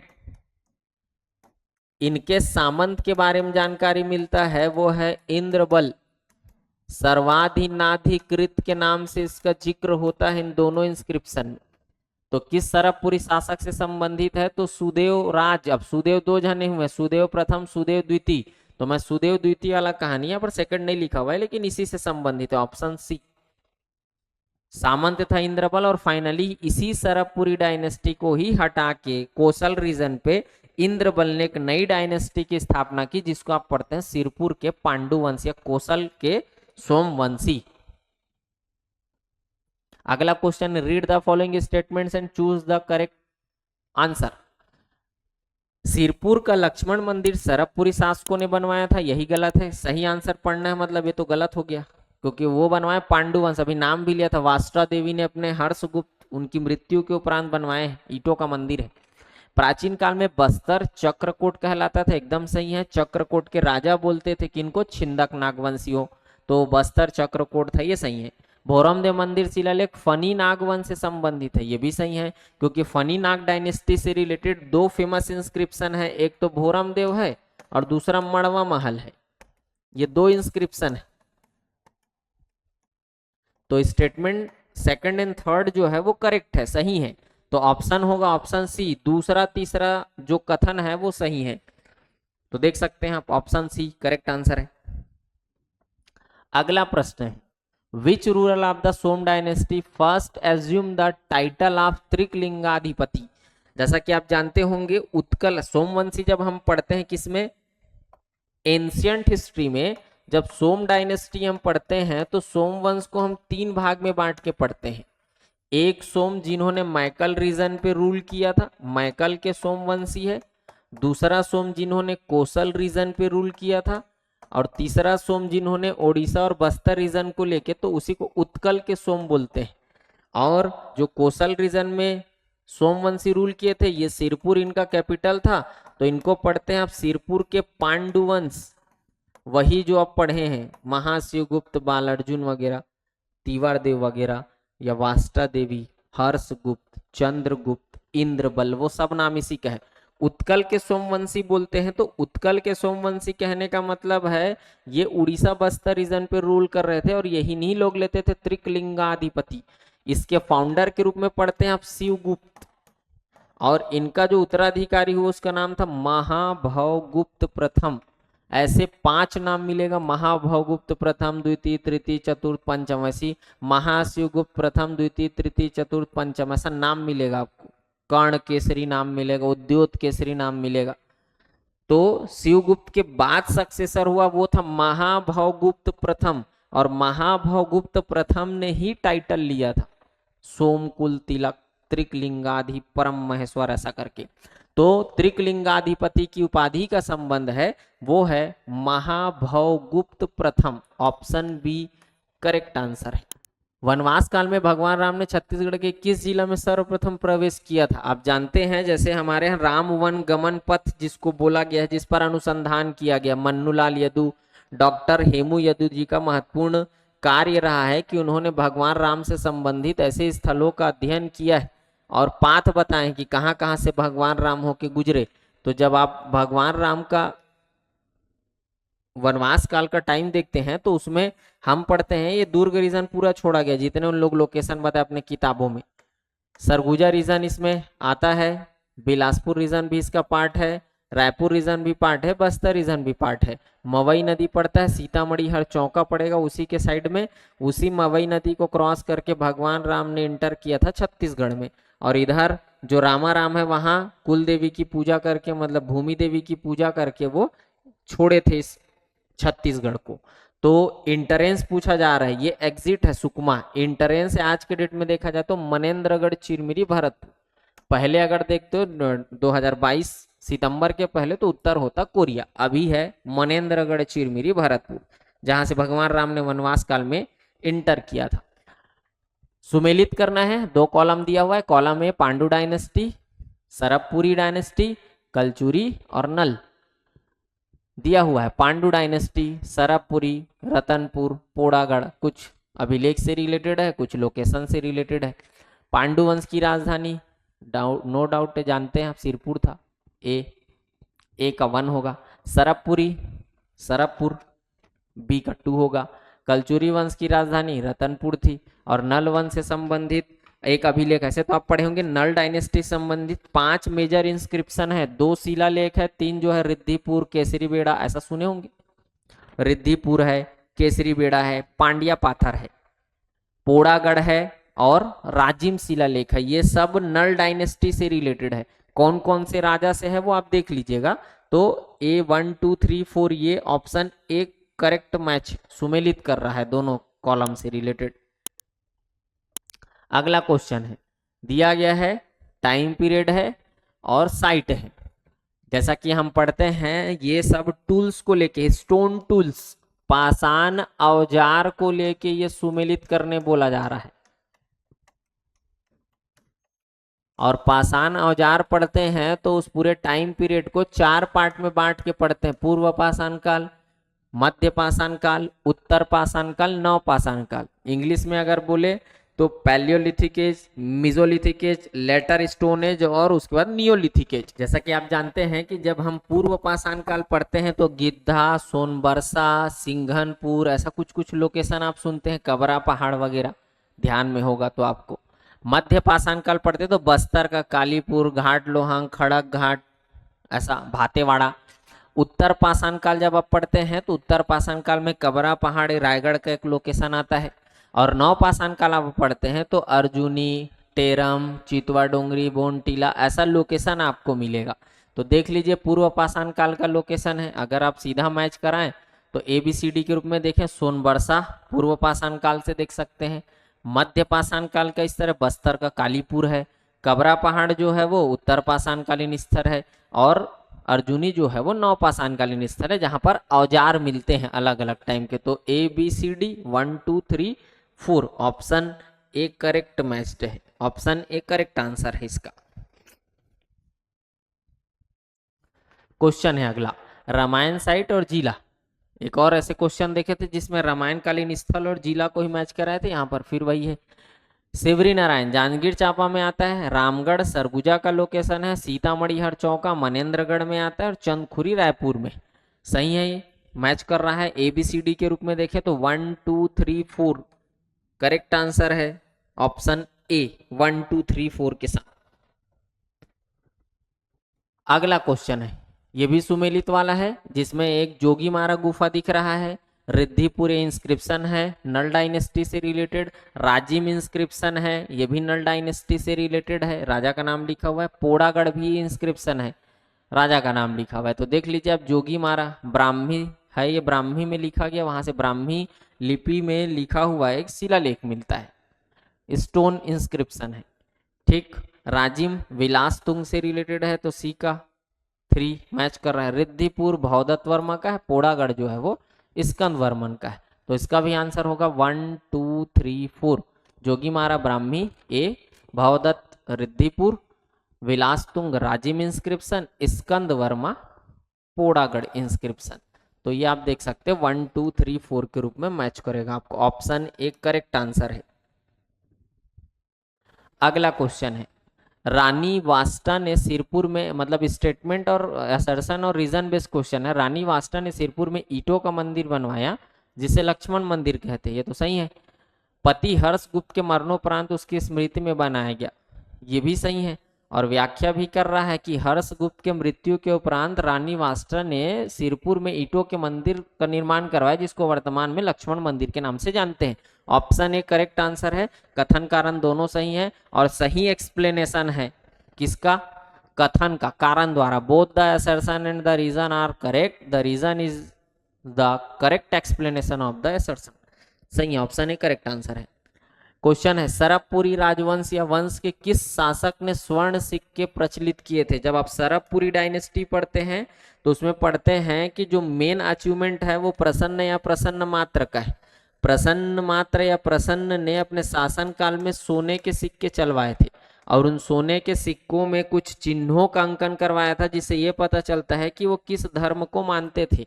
इनके सामंत के बारे में जानकारी मिलता है, वो है इंद्रबल, सर्वाधिनाधिकृत के नाम से इसका जिक्र होता है इन दोनों इंस्क्रिप्शन में। तो किस सरबपुरी शासक से संबंधित है, तो सुदेव राज। अब सुदेव दो जने हुए, सुदेव प्रथम सुदेव द्वितीय, तो मैं सुदेव द्वितीय वाला कहानी यहाँ पर सेकंड नहीं लिखा हुआ है लेकिन इसी से संबंधित है, ऑप्शन सी। सामंत था इंद्रबल और फाइनली इसी सरबपुरी डायनेस्टी को ही हटा के कोसल रीजन पे इंद्रबल ने एक नई डायनेस्टी की स्थापना की जिसको आप पढ़ते हैं सिरपुर के पांडु वंश या कोसल के सोमवंशी। अगला question, read the following statements and choose the correct answer. Sirpur का लक्ष्मण मंदिर सरबपुरी शासकों ने बनवाया था, यही गलत है। सही आंसर पढ़ना है, मतलब ये तो गलत हो गया क्योंकि वो बनवाया पांडु वंश, अभी नाम भी लिया था, वास्टा देवी ने अपने हर्षगुप्त उनकी मृत्यु के उपरांत बनवाए हैं, ईंटों का मंदिर है। प्राचीन काल में बस्तर चक्रकोट कहलाता था, एकदम सही है। चक्रकोट के राजा बोलते थे किनको, छिंदक नागवंशियों, तो बस्तर चक्रकोट था, ये सही है। भोरमदेव मंदिर शिलालेख फनी नागवंश से संबंधित है, ये भी सही है क्योंकि फनी नाग डायनेस्टी से रिलेटेड दो फेमस इंस्क्रिप्शन है, एक तो भोरमदेव है और दूसरा मड़वा महल है, ये दो इंस्क्रिप्शन है। तो स्टेटमेंट सेकंड एंड थर्ड जो है वो करेक्ट है, सही है। तो ऑप्शन होगा ऑप्शन सी, दूसरा तीसरा जो कथन है वो सही है। तो देख सकते हैं आप, ऑप्शन सी करेक्ट आंसर है। अगला प्रश्न है, which ruler of the Som dynasty first assume the title of Trikalingadhipati. जैसा कि आप जानते होंगे उत्कल सोमवंशी जब हम पढ़ते हैं किसमें, एंशियंट हिस्ट्री में, जब सोम डायनेस्टी हम पढ़ते हैं तो सोमवंश को हम तीन भाग में बांट के पढ़ते हैं। एक सोम जिन्होंने मैकल रीजन पे रूल किया था, मैकल के सोमवंशी है। दूसरा सोम जिन्होंने कोसल रीजन पे रूल किया था, और तीसरा सोम जिन्होंने ओडिशा और बस्तर रीजन को लेके, तो उसी को उत्कल के सोम बोलते हैं। और जो कोसल रीजन में सोमवंशी रूल किए थे, ये सिरपुर इनका कैपिटल था, तो इनको पढ़ते हैं आप सिरपुर के पांडुवंश। वही जो आप पढ़े हैं महाशिवगुप्त, बाल अर्जुन वगैरह, तिवार देव वगैरह, या वास्टा देवी, हर्षगुप्त, चंद्रगुप्त, इंद्रबल, वो सब नाम इसी का है। उत्कल के सोमवंशी बोलते हैं, तो उत्कल के सोमवंशी कहने का मतलब है ये उड़ीसा बस्तर रीजन पे रूल कर रहे थे और यही नहीं लोग लेते थे त्रिकलिंगाधिपति। इसके फाउंडर के रूप में पढ़ते हैं आप शिवगुप्त, और इनका जो उत्तराधिकारी हुआ उसका नाम था महाभवगुप्त प्रथम। ऐसे 5 नाम मिलेगा, महाभवगुप्त प्रथम, द्वितीय, तृतीय, चतुर्थ, पंचम, ऐसी महाशिवगुप्त प्रथम, द्वितीय, तृतीय, चतुर्थ, पंचम, ऐसा नाम मिलेगा आपको। कर्ण केसरी नाम मिलेगा, उद्योत केसरी नाम मिलेगा। तो शिवगुप्त के बाद सक्सेसर हुआ वो था महाभवगुप्त प्रथम, और महाभवगुप्त प्रथम ने ही टाइटल लिया था सोमकुल तिलक त्रिकलिंगाधि परम महेश्वर, ऐसा करके। तो त्रिकलिंगाधिपति की उपाधि का संबंध है वो है महाभवगुप्त प्रथम, ऑप्शन बी करेक्ट आंसर है। वनवास काल में भगवान राम ने छत्तीसगढ़ के किस जिला में सर्वप्रथम प्रवेश किया था? आप जानते हैं जैसे हमारे यहाँ राम वन गमन पथ जिसको बोला गया है, जिस पर अनुसंधान किया गया, मन्नूलाल यदु, डॉक्टर हेमू यदु जी का महत्वपूर्ण कार्य रहा है कि उन्होंने भगवान राम से संबंधित ऐसे स्थलों का अध्ययन किया है और पाथ बताएं कि कहाँ कहाँ से भगवान राम होके गुजरे। तो जब आप भगवान राम का वनवास काल का टाइम देखते हैं तो उसमें हम पढ़ते हैं ये दुर्ग रीजन पूरा छोड़ा गया, जितने उन लोग लोकेशन बताए अपने किताबों में। सरगुजा रीजन इसमें आता है, बिलासपुर रीजन भी इसका पार्ट है, रायपुर रीजन भी पार्ट है, बस्तर रीजन भी पार्ट है। मवई नदी पड़ता है, सीतामढ़ी हर चौका पड़ेगा उसी के साइड में। उसी मवई नदी को क्रॉस करके भगवान राम ने इंटर किया था छत्तीसगढ़ में, और इधर जो रामाराम है वहां कुल देवी की पूजा करके, मतलब भूमि देवी की पूजा करके वो छोड़े थे इस छत्तीसगढ़ को। तो इंटरेंस पूछा जा रहा है, ये एग्जिट है सुकमा। इंटरेंस आज के डेट में देखा जाए तो मनेन्द्रगढ़, चिरमिरी, भरतपुर। पहले अगर देखते हो 2022 सितंबर के पहले तो उत्तर होता कोरिया, अभी है मनेन्द्रगढ़, चिरमिरी, भरतपुर, जहां से भगवान राम ने वनवास काल में इंटर किया था। सुमेलित करना है, 2 कॉलम दिया हुआ है। Column A Pandu dynasty, Sarabhpuri dynasty, Kalachuri और नल दिया हुआ है। पांडु डायनेस्टी, सरबपुरी, रतनपुर, पोड़ागढ़, कुछ अभिलेख से रिलेटेड है, कुछ लोकेशन से रिलेटेड है। पांडु वंश की राजधानी नो डाउट जानते हैं आप, सिरपुर था। ए का 1 होगा। सरबपुरी, सरबपुर, बी का 2 होगा। कलचुरी वंश की राजधानी रतनपुर थी, और नल वंश से संबंधित एक अभिलेख, ऐसे तो आप पढ़े होंगे नल डायनेस्टी संबंधित 5 मेजर इंस्क्रिप्शन है, 2 शिलालेख है, 3 जो है रिद्धिपुर, केसरी बेड़ा, ऐसा सुने होंगे। रिद्धिपुर है, केसरी बेड़ा है, पांड्या पाथर है, पोड़ागढ़ है और राजिम शिलालेख है। ये सब नल डायनेस्टी से रिलेटेड है। कौन कौन से राजा से है वो आप देख लीजिएगा। तो A1 2 3 4 ये ऑप्शन एक करेक्ट मैच सुमेलित कर रहा है दोनों कॉलम से रिलेटेड। अगला क्वेश्चन है, दिया गया है टाइम पीरियड है और साइट है। जैसा कि हम पढ़ते हैं ये सब टूल्स को लेके, स्टोन टूल्स, पाषाण औजार को लेके ये सुमेलित करने बोला जा रहा है। और पाषाण औजार पढ़ते हैं तो उस पूरे टाइम पीरियड को 4 पार्ट में बांट के पढ़ते हैं। पूर्व पाषाण काल, मध्य पाषाण काल, उत्तर पाषाण काल, नव पाषाण काल। इंग्लिश में अगर बोले तो palaeolithic age, mesolithic age, later stone age और उसके बाद नियोलिथिक एज। जैसा कि आप जानते हैं कि जब हम पूर्व पाषाण काल पढ़ते हैं तो गिद्धा, सोनबरसा, सिंघनपुर, ऐसा कुछ कुछ लोकेशन आप सुनते हैं, कबरा पहाड़ वगैरह ध्यान में होगा तो आपको। मध्य पाषाण काल पढ़ते तो बस्तर का कालीपुर घाट, लोहांग, खड़क घाट, ऐसा भातेवाड़ा। उत्तर पाषाण काल जब आप पढ़ते हैं तो उत्तर पाषाण काल में कबरा पहाड़ रायगढ़ का एक लोकेशन आता है। और नव पाषाण काल आप पढ़ते हैं तो अर्जुनी, टेरम, चितवा डोंगरी, बोनटीला, ऐसा लोकेशन आपको मिलेगा। तो देख लीजिए पूर्व पाषाण काल का लोकेशन है। अगर आप सीधा मैच कराएं तो ABCD के रूप में देखें, सोनबरसा पूर्व पाषाण काल से देख सकते हैं। मध्य पाषाण काल का इस तरह बस्तर का कालीपुर है। कबरा पहाड़ जो है वो उत्तर पाषाण कालीन स्तर है। और अर्जुनी जो है वो नव पाषाण कालीन स्तर है जहां पर औजार मिलते हैं अलग अलग टाइम के। तो ABCD 1 2 3 4 option A correct matched है, ऑप्शन ए करेक्ट आंसर है इसका। क्वेश्चन है अगला, रामायण साइट और जिला। एक और ऐसे क्वेश्चन देखे थे जिसमें रामायणकालीन स्थल और जिला को ही मैच कराए थे, यहाँ पर फिर वही है। शिवरी नारायण जांजगीर चांपा में आता है, रामगढ़ सरगुजा का लोकेशन है, सीतामढ़ी हरचौका मनेन्द्रगढ़ में आता है और चंदखुरी रायपुर में। सही है, ये मैच कर रहा है। ABCD के रूप में देखें तो 1 2 3 4 करेक्ट आंसर है, ऑप्शन ए 1 2 3 4 के साथ। अगला क्वेश्चन है, ये भी सुमेलित वाला है जिसमें एक जोगी मारा गुफा दिख रहा है, रिद्धिपुर इंस्क्रिप्शन है, नल डायनेस्टी से रिलेटेड, राजिम इंस्क्रिप्शन है, ये भी नल डायनेस्टी से रिलेटेड है, राजा का नाम लिखा हुआ है, पोड़ागढ़ भी इंस्क्रिप्शन है, राजा का नाम लिखा हुआ है। तो देख लीजिए आप, जोगी मारा ब्राह्मी है, ये ब्राह्मी में लिखा गया, वहां से ब्राह्मी लिपि में लिखा हुआ एक शिलालेख मिलता है, स्टोन इंस्क्रिप्शन है। ठीक, राजिम विलास तुंग से रिलेटेड है तो सी का 3 मैच कर रहा है। रिद्धिपुर भवदत्त वर्मा का है, पोड़ागढ़ जो है वो स्कंद वर्मन का है। तो इसका भी आंसर होगा 1 2 3 4, जोगी मारा ब्राह्मी ए, भवदत्त रिद्धिपुर, विलास तुंग राजिम इंस्क्रिप्शन, स्कंद वर्मा पोड़ागढ़ इंस्क्रिप्शन। तो ये आप देख सकते हैं 1 2 3 4 के रूप में मैच करेगा आपको, ऑप्शन एक करेक्ट आंसर है। अगला क्वेश्चन है, रानी वास्टा ने सिरपुर में, मतलब स्टेटमेंट और असर्शन और रीजन बेस्ड क्वेश्चन है। रानी वास्टा ने सिरपुर में ईंटों का मंदिर बनवाया जिसे लक्ष्मण मंदिर कहते हैं, ये तो सही है। पति हर्षगुप्त के मरणोपरांत उसकी स्मृति में बनाया गया, ये भी सही है। और व्याख्या भी कर रहा है कि हर्षगुप्त के मृत्यु के उपरांत रानी वास्टा ने सिरपुर में ईंटों के मंदिर का निर्माण करवाया जिसको वर्तमान में लक्ष्मण मंदिर के नाम से जानते हैं। ऑप्शन ए करेक्ट आंसर है। कथन कारण दोनों सही है और सही एक्सप्लेनेशन है किसका, कथन का, कारण द्वारा। Both the assertion and the reason are correct, the reason is the correct explanation of the assertion. सही है, ऑप्शन ए करेक्ट आंसर है। क्वेश्चन है, सरबपुरी राजवंश या वंश के किस शासक ने स्वर्ण सिक्के प्रचलित किए थे। जब आप सरबपुरी डायनेस्टी पढ़ते हैं तो उसमें पढ़ते हैं कि जो मेन अचीवमेंट है वो प्रसन्न या प्रसन्न मात्र का है। प्रसन्न मात्र या प्रसन्न ने अपने शासन काल में सोने के सिक्के चलवाए थे और उन सोने के सिक्कों में कुछ चिन्हों का अंकन करवाया था जिससे ये पता चलता है कि वो किस धर्म को मानते थे।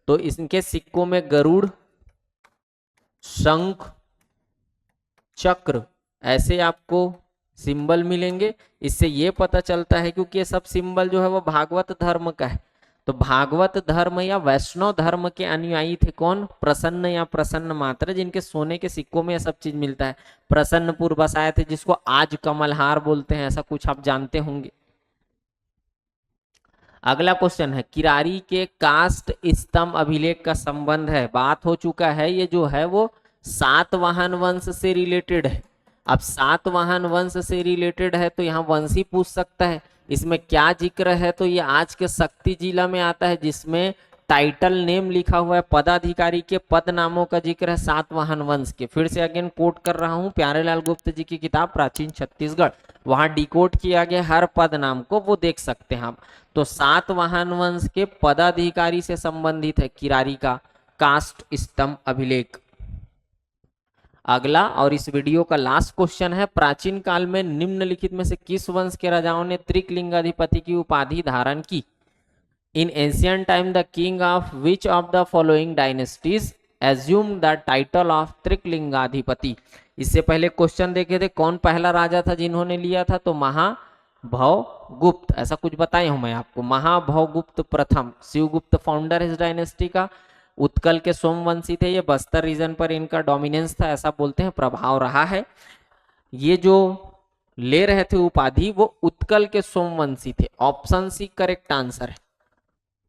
तो इनके सिक्कों में गरुड़, शंख, चक्र ऐसे आपको सिंबल मिलेंगे। इससे ये पता चलता है क्योंकि ये सब सिंबल जो है वो भागवत धर्म का है। तो भागवत धर्म या वैष्णव धर्म के अनुयायी थे कौन, प्रसन्न या प्रसन्न मात्र, जिनके सोने के सिक्कों में ये सब चीज मिलता है। प्रसन्नपुर बसाए थे जिसको आज कमलहार बोलते हैं, ऐसा कुछ आप जानते होंगे। अगला क्वेश्चन है, किरारी के कास्ट स्तंभ अभिलेख का संबंध है, बात हो चुका है, ये जो है वो सातवाहन वंश से रिलेटेड है। अब सातवाहन वंश से रिलेटेड है तो यहाँ वंश ही पूछ सकता है, इसमें क्या जिक्र है, तो ये आज के शक्ति जिला में आता है, जिसमें टाइटल नेम लिखा हुआ है, पदाधिकारी के पद नामों का जिक्र है सातवाहन वंश के। फिर से अगेन कोट कर रहा हूं प्यारेलाल गुप्त जी की किताब प्राचीन छत्तीसगढ़, वहां डिकोड किया गया हर पद नाम को, वो देख सकते हैं आप। तो सातवाहन वंश के पदाधिकारी से संबंधित है किरारी का कास्ट स्तंभ अभिलेख। अगला और इस वीडियो का लास्ट क्वेश्चन है, प्राचीन काल में निम्नलिखित में से किस वंश के राजाओं ने त्रिकलिंगाधिपति की उपाधि धारण की? In ancient time the king of which of the following dynasties assume the title of Trikalingadhipati? इससे पहले क्वेश्चन देखे थे कौन पहला राजा था जिन्होंने लिया था, तो महाभवगुप्त, ऐसा कुछ बताया हूं मैं आपको। महाभवगुप्त प्रथम, शिवगुप्त फाउंडर इस डायनेस्टी का, उत्कल के सोमवंशी थे, ये बस्तर रीजन पर इनका डोमिनेंस था, ऐसा बोलते हैं, प्रभाव रहा है। ये जो ले रहे थे उपाधि वो उत्कल के सोमवंशी थे, ऑप्शन सी करेक्ट आंसर है।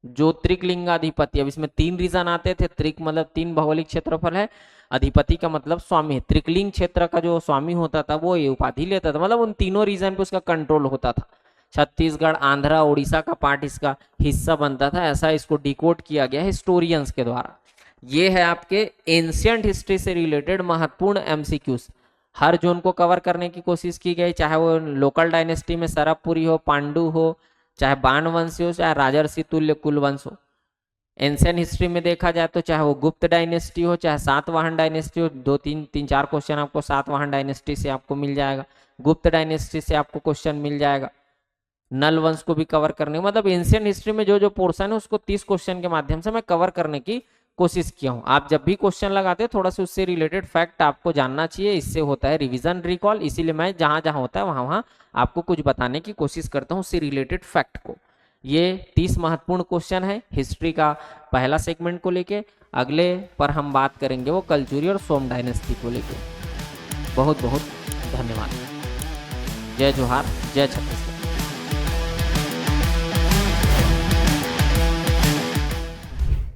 जो त्रिकलिंगाधिपति, अब इसमें 3 रीजन आते थे, त्रिक मतलब 3 भौगोलिक क्षेत्रफल है, अधिपति का मतलब स्वामी है, त्रिकलिंग क्षेत्र का जो स्वामी होता था वो ये उपाधि लेता था, मतलब उन तीनों रीजन पे उसका कंट्रोल होता था। छत्तीसगढ़, आंध्रा, उड़ीसा का पार्ट इसका हिस्सा बनता था, ऐसा इसको डिकोड किया गया हिस्टोरियंस के द्वारा। ये है आपके एंशियंट हिस्ट्री से रिलेटेड महत्वपूर्ण एमसीक्यूज, हर जोन को कवर करने की कोशिश की गई, चाहे वो लोकल डायनेस्टी में सरबपुरी हो, पांडु हो, चाहे बाणवंशी हो, चाहे राजर्षि तुल्य कुलवंश हो। एंशियंट हिस्ट्री में देखा जाए तो चाहे वो गुप्त डायनेस्टी हो, चाहे सातवाहन डायनेस्टी हो, 2-3-4 क्वेश्चन आपको सातवाहन डायनेस्टी से आपको मिल जाएगा, गुप्त डायनेस्टी से आपको क्वेश्चन मिल जाएगा, नल वंश को भी कवर करने, मतलब एंशियंट हिस्ट्री में जो जो पोर्शन है उसको 30 क्वेश्चन के माध्यम से मैं कवर करने की कोशिश किया हूं। आप जब भी क्वेश्चन लगाते हैं थोड़ा सा उससे रिलेटेड फैक्ट आपको जानना चाहिए, इससे होता है रिवीजन रिकॉल, इसीलिए मैं जहां जहां होता है वहां वहां आपको कुछ बताने की कोशिश करता हूं उससे रिलेटेड फैक्ट को। ये 30 महत्वपूर्ण क्वेश्चन है हिस्ट्री का पहला सेगमेंट को लेके। अगले पर हम बात करेंगे वो कलचुरी और सोम डायनेस्टी को लेके। बहुत बहुत धन्यवाद। जय जोहार, जय छत्तीसगढ़।